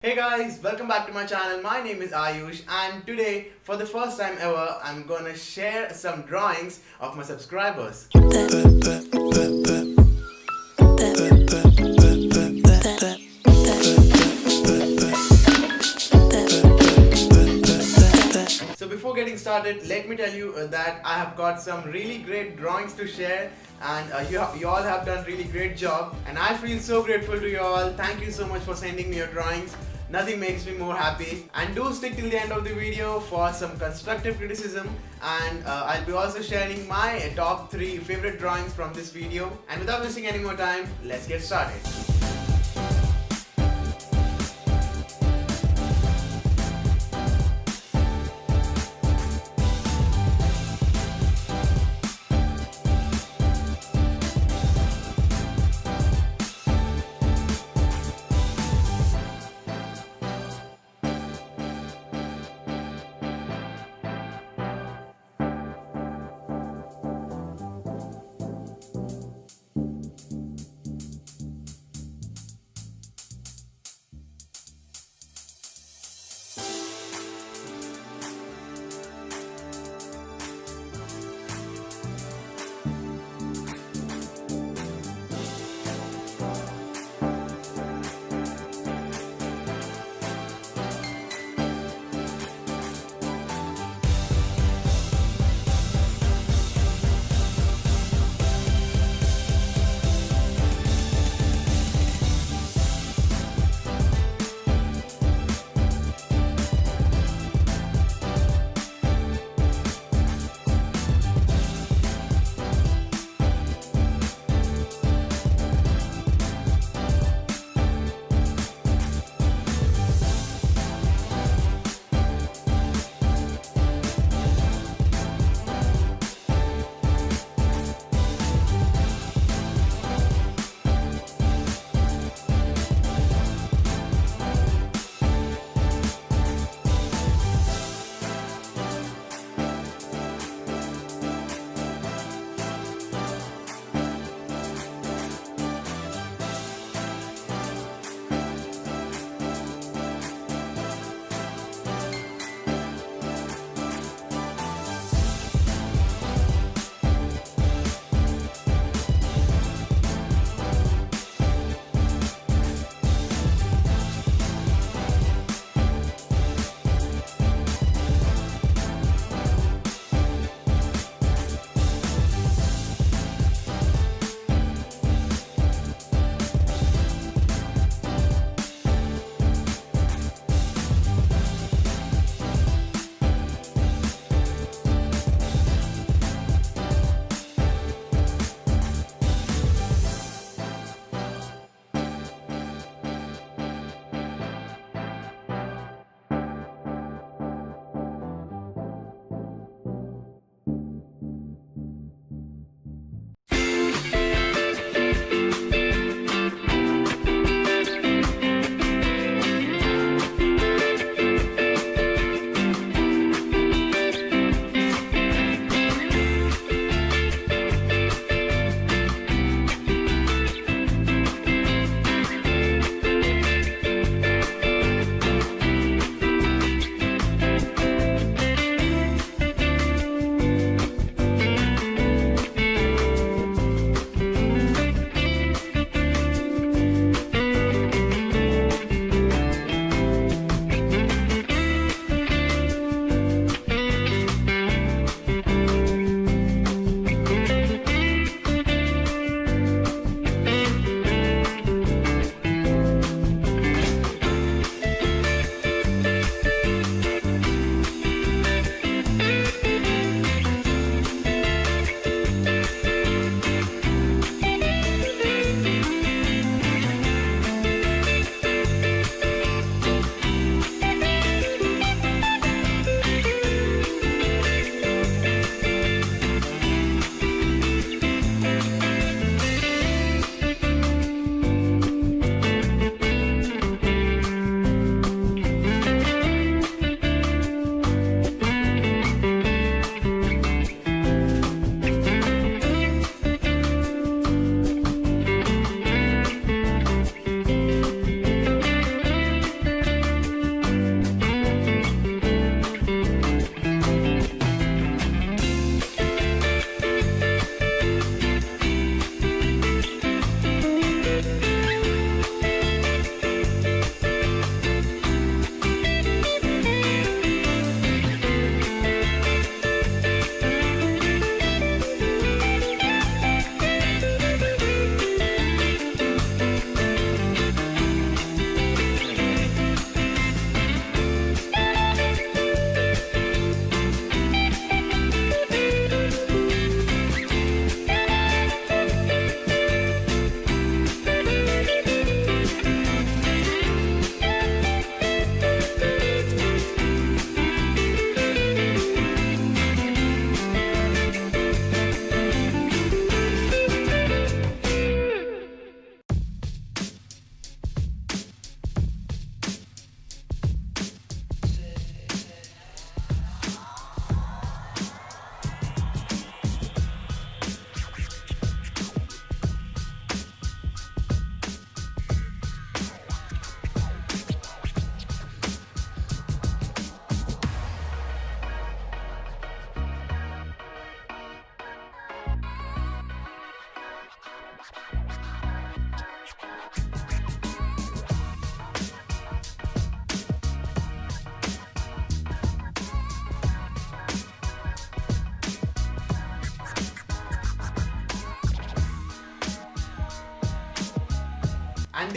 Hey guys, welcome back to my channel. My name is Ayush and today for the first time ever I'm gonna share some drawings of my subscribers. So before getting started, let me tell you that I have got some really great drawings to share and you all have done really great job and I feel so grateful to you all. Thank you so much for sending me your drawings. Nothing makes me more happy, and do stick till the end of the video for some constructive criticism, and I'll be also sharing my top 3 favorite drawings from this video. And without wasting any more time, let's get started.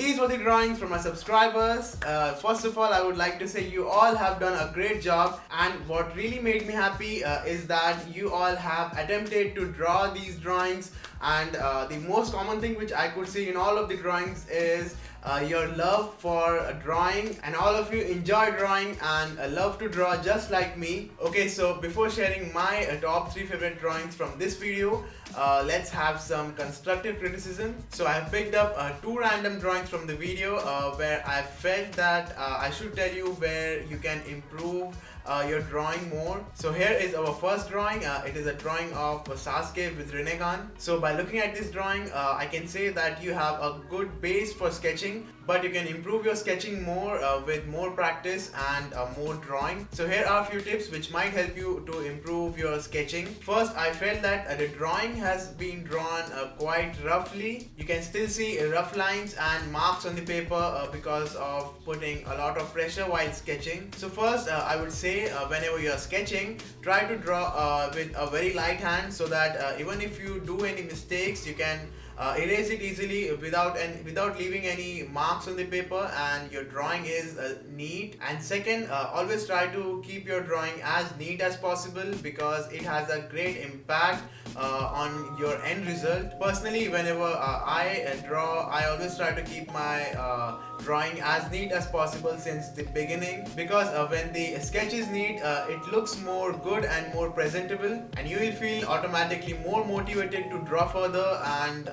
these were the drawings from my subscribers. First of all, I would like to say you all have done a great job, and what really made me happy is that you all have attempted to draw these drawings, and the most common thing which I could see in all of the drawings is your love for drawing, and all of you enjoy drawing and love to draw just like me. Okay, so before sharing my top 3 favorite drawings from this video, let's have some constructive criticism. So I have picked up 2 random drawings from the video where I felt that I should tell you where you can improve your drawing more. So here is our first drawing. It is a drawing of Sasuke with Rinnegan. So by looking at this drawing, I can say that you have a good base for sketching, but you can improve your sketching more with more practice and more drawing. So here are a few tips which might help you to improve your sketching. First, I felt that the drawing has been drawn quite roughly. You can still see rough lines and marks on the paper because of putting a lot of pressure while sketching. So first, I would say whenever you are sketching, try to draw with a very light hand, so that even if you do any mistakes, you can erase it easily without leaving any marks on the paper, and your drawing is neat. And second, always try to keep your drawing as neat as possible, because it has a great impact on your end result. Personally, whenever I draw, I always try to keep my drawing as neat as possible since the beginning, because when the sketch is neat, it looks more good and more presentable, and you will feel automatically more motivated to draw further and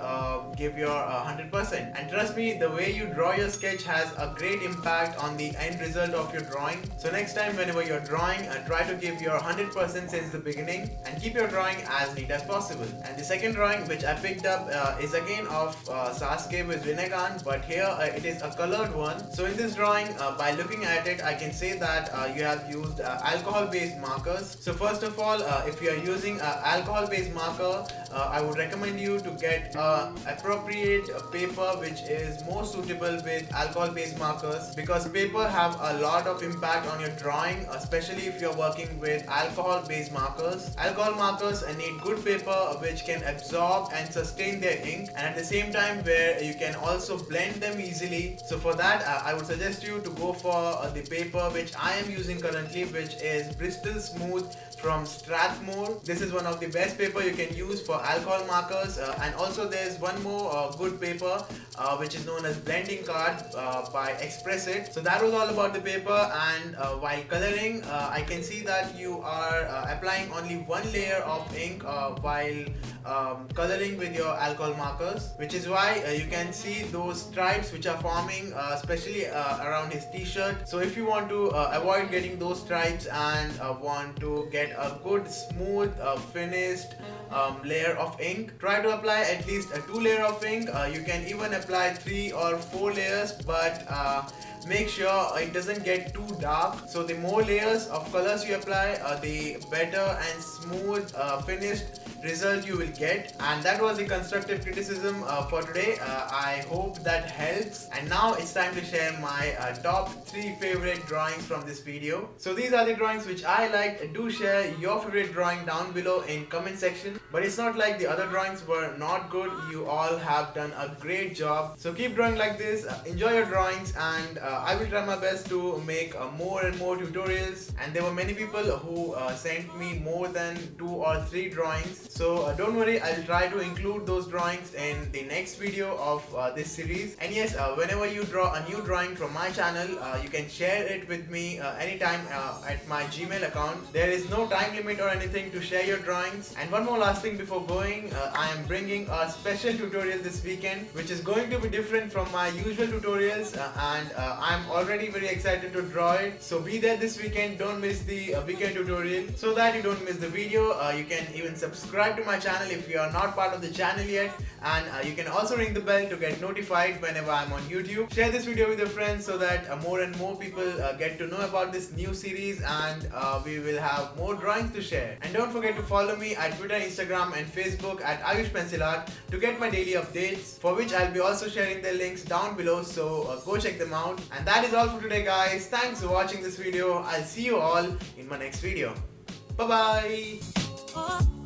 give your 100%. And trust me, the way you draw your sketch has a great impact on the end result of your drawing. So next time whenever you're drawing, try to give your 100% since the beginning and keep your drawing as neat as possible. And the second drawing which I picked up is again of Sasuke with Rinnegan, but here it is a colored one. So in this drawing, by looking at it, I can say that you have used alcohol based markers. So first of all, if you are using alcohol based marker, I would recommend you to get appropriate paper which is more suitable with alcohol based markers, because paper have a lot of impact on your drawing, especially if you're working with alcohol based markers. Alcohol markers need good paper which can absorb and sustain their ink, and at the same time where you can also blend them easily. So for that, I would suggest you to go for the paper which I am using currently, which is Bristol Smooth from Strathmore. This is one of the best paper you can use for alcohol markers, and also there's one more good paper which is known as Blending Card by Express It. So that was all about the paper. And while coloring, I can see that you are applying only one layer of ink while coloring with your alcohol markers, which is why you can see those stripes which are forming, especially around his t-shirt. So if you want to avoid getting those stripes and want to get a good smooth finished layer of ink, try to apply at least a 2 layer of ink. You can even apply 3 or 4 layers, but make sure it doesn't get too dark. So the more layers of colors you apply, the better and smooth finished result you will get. And that was the constructive criticism for today. I hope that helps. And now it's time to share my top 3 favorite drawings from this video. So these are the drawings which I liked. Do share your favorite drawing down below in comment section. But it's not like the other drawings were not good. You all have done a great job. So keep drawing like this. Enjoy your drawings, and I will try my best to make more and more tutorials. And there were many people who sent me more than 2 or 3 drawings. So don't worry, I'll try to include those drawings in the next video of this series. And yes, whenever you draw a new drawing from my channel, you can share it with me anytime at my Gmail account. There is no time limit or anything to share your drawings. And one more last thing before going, I am bringing a special tutorial this weekend, which is going to be different from my usual tutorials, and I'm already very excited to draw it. So be there this weekend, don't miss the weekend tutorial, so that you don't miss the video. You can even subscribe to my channel if you are not part of the channel yet, and you can also ring the bell to get notified whenever I'm on YouTube. Share this video with your friends so that more and more people get to know about this new series, and we will have more drawings to share. And don't forget to follow me at Twitter, Instagram and Facebook at Aayush Pencilart to get my daily updates, for which I'll be also sharing the links down below, so go check them out. And that is all for today guys. Thanks for watching this video. I'll see you all in my next video. Bye bye.